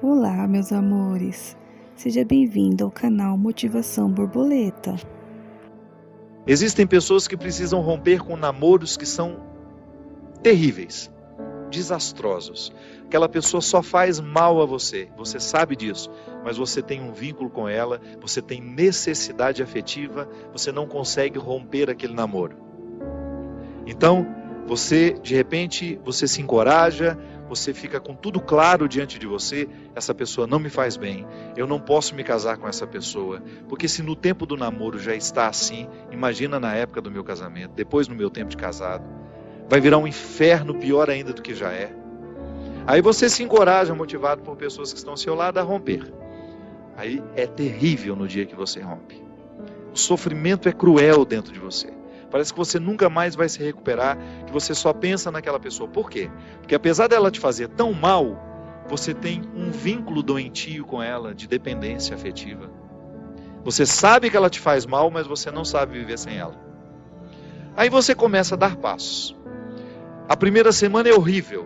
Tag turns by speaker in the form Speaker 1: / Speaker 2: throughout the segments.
Speaker 1: Olá, meus amores. Seja bem-vindo ao canal Motivação Borboleta.
Speaker 2: Existem pessoas que precisam romper com namoros que são terríveis, desastrosos. Aquela pessoa só faz mal a você sabe disso, mas você tem um vínculo com ela, você tem necessidade afetiva, você não consegue romper aquele namoro. Então, de repente, você se encoraja, você fica com tudo claro diante de você, essa pessoa não me faz bem, eu não posso me casar com essa pessoa, porque se no tempo do namoro já está assim, imagina na época do meu casamento, depois no meu tempo de casado, vai virar um inferno pior ainda do que já é. Aí você se encoraja, motivado por pessoas que estão ao seu lado, a romper. Aí é terrível no dia que você rompe. O sofrimento é cruel dentro de você. Parece que você nunca mais vai se recuperar, que você só pensa naquela pessoa. Por quê? Porque apesar dela te fazer tão mal, você tem um vínculo doentio com ela, de dependência afetiva. Você sabe que ela te faz mal, mas você não sabe viver sem ela. Aí você começa a dar passos. A primeira semana é horrível.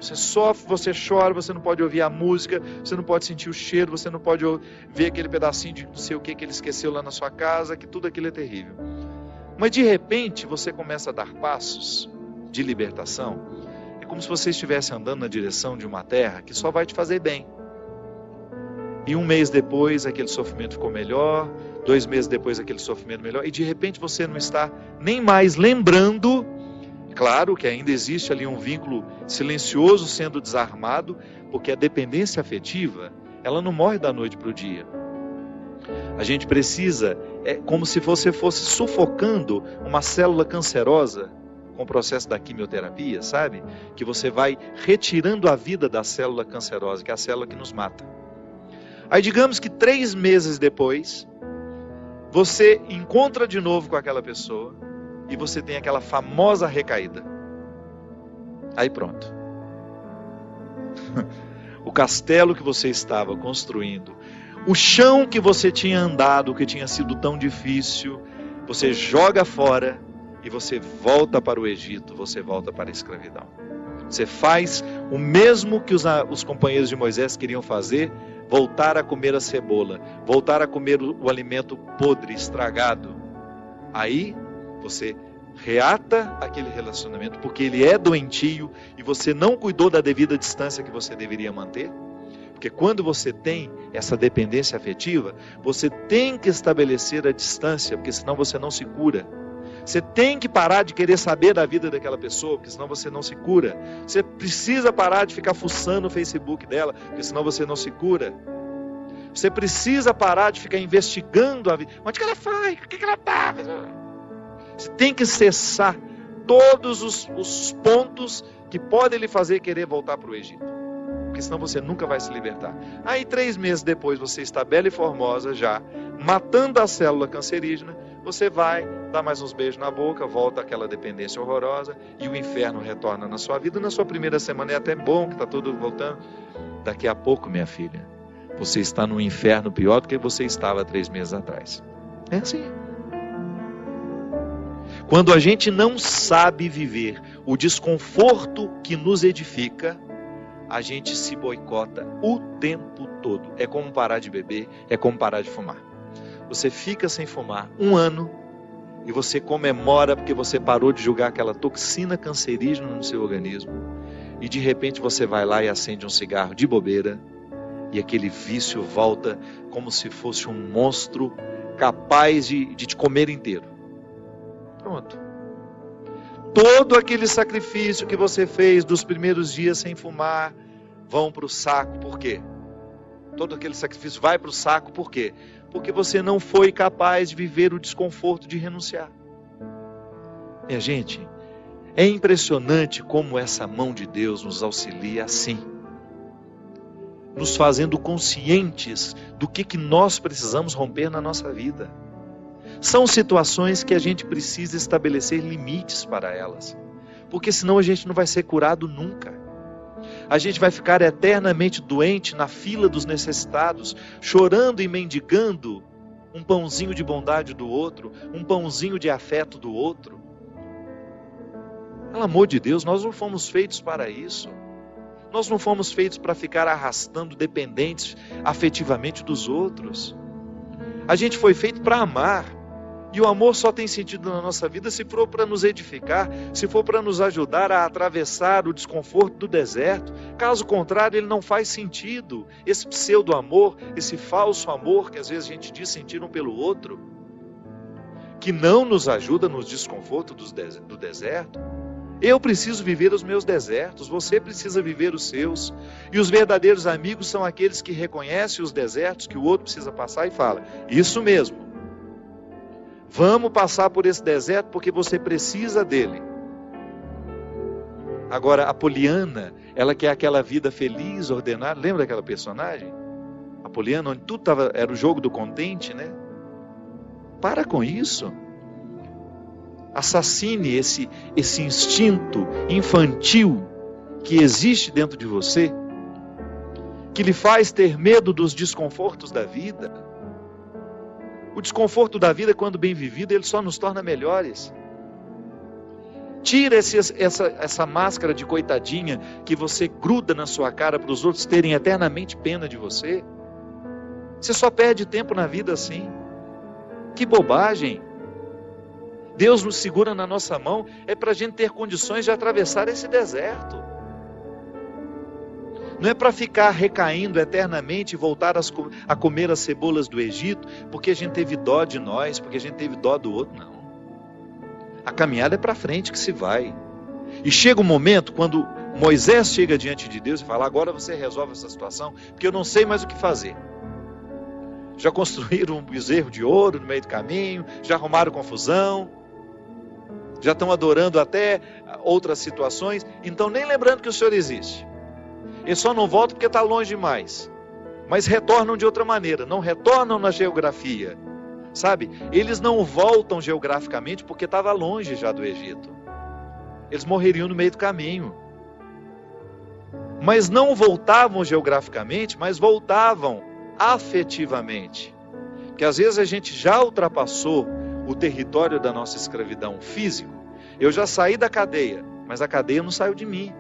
Speaker 2: Você sofre, você chora, você não pode ouvir a música, você não pode sentir o cheiro, você não pode ver aquele pedacinho de não sei o que ele esqueceu lá na sua casa, que tudo aquilo é terrível. Mas de repente você começa a dar passos de libertação. É como se você estivesse andando na direção de uma terra que só vai te fazer bem. E um mês depois aquele sofrimento ficou melhor, 2 meses depois aquele sofrimento melhor, e de repente você não está nem mais lembrando. Claro que ainda existe ali um vínculo silencioso sendo desarmado, porque a dependência afetiva, ela não morre da noite para o dia. A gente precisa, é como se você fosse sufocando uma célula cancerosa com o processo da quimioterapia, sabe? Que você vai retirando a vida da célula cancerosa, que é a célula que nos mata. Aí digamos que 3 meses depois, você encontra de novo com aquela pessoa e você tem aquela famosa recaída. Aí pronto. O castelo que você estava construindo, o chão que você tinha andado, que tinha sido tão difícil, você joga fora e você volta para o Egito, você volta para a escravidão. Você faz o mesmo que os companheiros de Moisés queriam fazer, voltar a comer a cebola, voltar a comer o alimento podre, estragado. Aí você reata aquele relacionamento, porque ele é doentio e você não cuidou da devida distância que você deveria manter. Porque quando você tem essa dependência afetiva, você tem que estabelecer a distância, porque senão você não se cura. Você tem que parar de querer saber da vida daquela pessoa, porque senão você não se cura. Você precisa parar de ficar fuçando o Facebook dela, porque senão você não se cura. Você precisa parar de ficar investigando a vida. Onde que ela foi? O que ela está? Você tem que cessar todos os pontos que podem lhe fazer querer voltar para o Egito. Porque senão você nunca vai se libertar. Aí 3 meses depois você está bela e formosa já, matando a célula cancerígena, você vai dar mais uns beijos na boca, volta àquela dependência horrorosa e o inferno retorna na sua vida. Na sua primeira semana é até bom que está tudo voltando. Daqui a pouco, minha filha, você está num inferno pior do que você estava 3 meses atrás. É assim. Quando a gente não sabe viver o desconforto que nos edifica, a gente se boicota o tempo todo. É como parar de beber, é como parar de fumar. Você fica sem fumar 1 ano e você comemora porque você parou de jogar aquela toxina cancerígena no seu organismo. E de repente você vai lá e acende um cigarro de bobeira e aquele vício volta como se fosse um monstro capaz de te comer inteiro. Pronto. Todo aquele sacrifício que você fez dos primeiros dias sem fumar vão para o saco. Por quê? Todo aquele sacrifício vai para o saco. Por quê? Porque você não foi capaz de viver o desconforto de renunciar. Minha gente, é impressionante como essa mão de Deus nos auxilia assim, nos fazendo conscientes do que nós precisamos romper na nossa vida. São situações que a gente precisa estabelecer limites para elas, porque senão a gente não vai ser curado nunca. A gente vai ficar eternamente doente na fila dos necessitados, chorando e mendigando um pãozinho de bondade do outro, um pãozinho de afeto do outro. Pelo amor de Deus, nós não fomos feitos para isso. Nós não fomos feitos para ficar arrastando dependentes afetivamente dos outros. A gente foi feito para amar. E o amor só tem sentido na nossa vida se for para nos edificar, se for para nos ajudar a atravessar o desconforto do deserto. Caso contrário, ele não faz sentido. Esse pseudo-amor, esse falso amor que às vezes a gente diz sentir um pelo outro, que não nos ajuda nos desconfortos do deserto. Eu preciso viver os meus desertos, você precisa viver os seus. E os verdadeiros amigos são aqueles que reconhecem os desertos que o outro precisa passar e fala: isso mesmo. Vamos passar por esse deserto porque você precisa dele. Agora, a Poliana, ela quer aquela vida feliz, ordenada. Lembra daquela personagem? A Poliana, onde tudo era o jogo do contente, né? Para com isso. Assassine esse instinto infantil que existe dentro de você, que lhe faz ter medo dos desconfortos da vida. O desconforto da vida, quando bem vivido, ele só nos torna melhores. Tira essa máscara de coitadinha que você gruda na sua cara para os outros terem eternamente pena de você. Você só perde tempo na vida assim. Que bobagem! Deus nos segura na nossa mão, é para a gente ter condições de atravessar esse deserto. Não é para ficar recaindo eternamente e voltar a comer as cebolas do Egito, porque a gente teve dó de nós, porque a gente teve dó do outro, não. A caminhada é para frente que se vai. E chega um momento, quando Moisés chega diante de Deus e fala: agora você resolve essa situação, porque eu não sei mais o que fazer. Já construíram um bezerro de ouro no meio do caminho, já arrumaram confusão, já estão adorando até outras situações, então nem lembrando que o Senhor existe. Eles só não voltam porque está longe demais. Mas retornam de outra maneira. Não retornam na geografia. Sabe? Eles não voltam geograficamente porque estava longe já do Egito. Eles morreriam no meio do caminho. Mas não voltavam geograficamente, mas voltavam afetivamente. Porque às vezes a gente já ultrapassou o território da nossa escravidão físico. Eu já saí da cadeia, mas a cadeia não saiu de mim.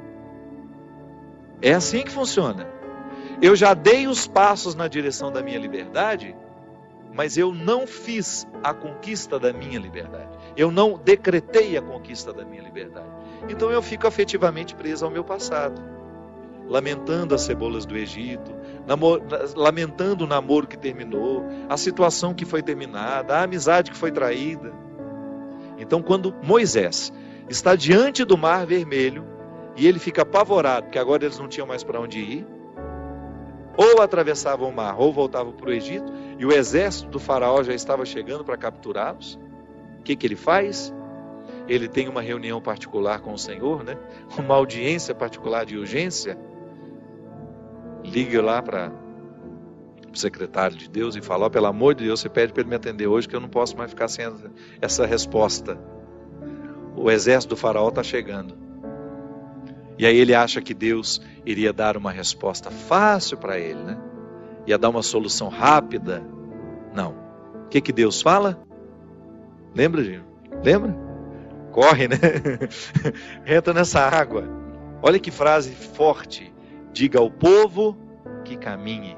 Speaker 2: É assim que funciona. Eu já dei os passos na direção da minha liberdade, mas eu não fiz a conquista da minha liberdade. Eu não decretei a conquista da minha liberdade. Então eu fico afetivamente preso ao meu passado, lamentando as cebolas do Egito, lamentando o namoro que terminou, a situação que foi terminada, a amizade que foi traída. Então, quando Moisés está diante do Mar Vermelho, e ele fica apavorado, porque agora eles não tinham mais para onde ir, ou atravessavam o mar, ou voltavam para o Egito, e o exército do faraó já estava chegando para capturá-los. O que ele faz? Ele tem uma reunião particular com o Senhor, né? Uma audiência particular de urgência. Liga lá para o secretário de Deus e fala: pelo amor de Deus, você pede para ele me atender hoje, que eu não posso mais ficar sem essa resposta. O exército do faraó está chegando. E aí ele acha que Deus iria dar uma resposta fácil para ele, né? Ia dar uma solução rápida. Não. O que Deus fala? Lembra, Gino? Lembra? Corre, né? Entra nessa água. Olha que frase forte. Diga ao povo que caminhe.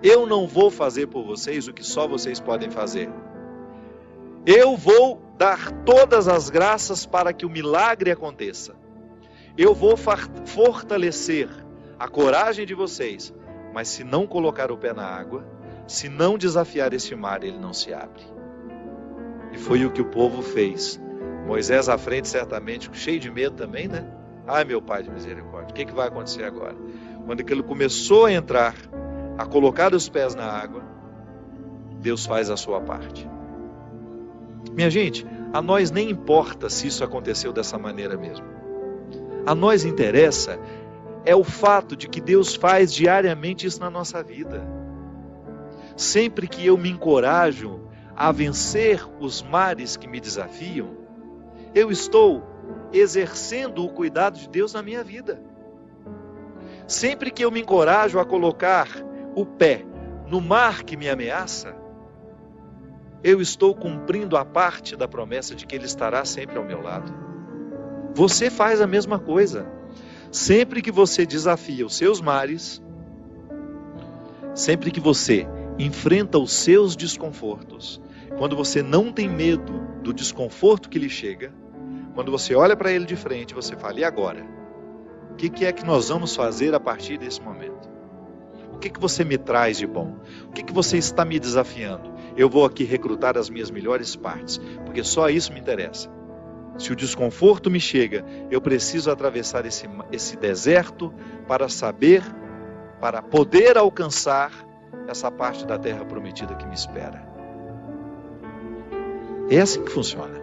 Speaker 2: Eu não vou fazer por vocês o que só vocês podem fazer. Eu vou dar todas as graças para que o milagre aconteça. Eu vou fortalecer a coragem de vocês, mas se não colocar o pé na água, se não desafiar este mar, ele não se abre. E foi o que o povo fez. Moisés à frente, certamente, cheio de medo também, né? Ai, meu Pai de misericórdia, o que vai acontecer agora? Quando ele começou a entrar, a colocar os pés na água, Deus faz a sua parte. Minha gente, a nós nem importa se isso aconteceu dessa maneira mesmo. A nós interessa é o fato de que Deus faz diariamente isso na nossa vida. Sempre que eu me encorajo a vencer os mares que me desafiam, eu estou exercendo o cuidado de Deus na minha vida. Sempre que eu me encorajo a colocar o pé no mar que me ameaça, eu estou cumprindo a parte da promessa de que Ele estará sempre ao meu lado. Você faz a mesma coisa. Sempre que você desafia os seus mares, sempre que você enfrenta os seus desconfortos, quando você não tem medo do desconforto que lhe chega, quando você olha para ele de frente, você fala: e agora? O que é que nós vamos fazer a partir desse momento? O que você me traz de bom? O que você está me desafiando? Eu vou aqui recrutar as minhas melhores partes, porque só isso me interessa. Se o desconforto me chega, eu preciso atravessar esse deserto para poder alcançar essa parte da terra prometida que me espera. É assim que funciona.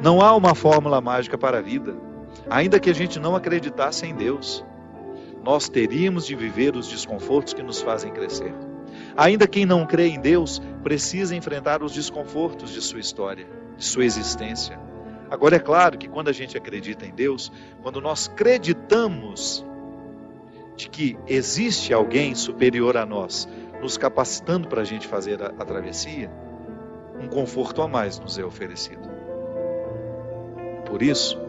Speaker 2: Não há uma fórmula mágica para a vida. Ainda que a gente não acreditasse em Deus, nós teríamos de viver os desconfortos que nos fazem crescer. Ainda quem não crê em Deus precisa enfrentar os desconfortos de sua história, de sua existência. Agora é claro que quando a gente acredita em Deus, quando nós acreditamos de que existe alguém superior a nós, nos capacitando para a gente fazer a travessia, um conforto a mais nos é oferecido. Por isso,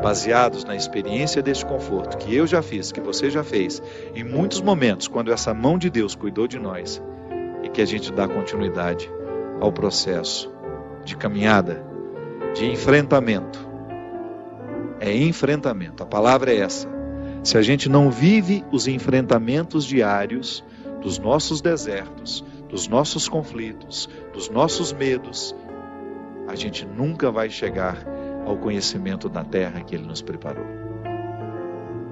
Speaker 2: baseados na experiência deste conforto que eu já fiz, que você já fez, em muitos momentos, quando essa mão de Deus cuidou de nós, e que a gente dá continuidade ao processo de caminhada, de enfrentamento. É enfrentamento, a palavra é essa. Se a gente não vive os enfrentamentos diários dos nossos desertos, dos nossos conflitos, dos nossos medos, a gente nunca vai chegar ao conhecimento da terra que Ele nos preparou.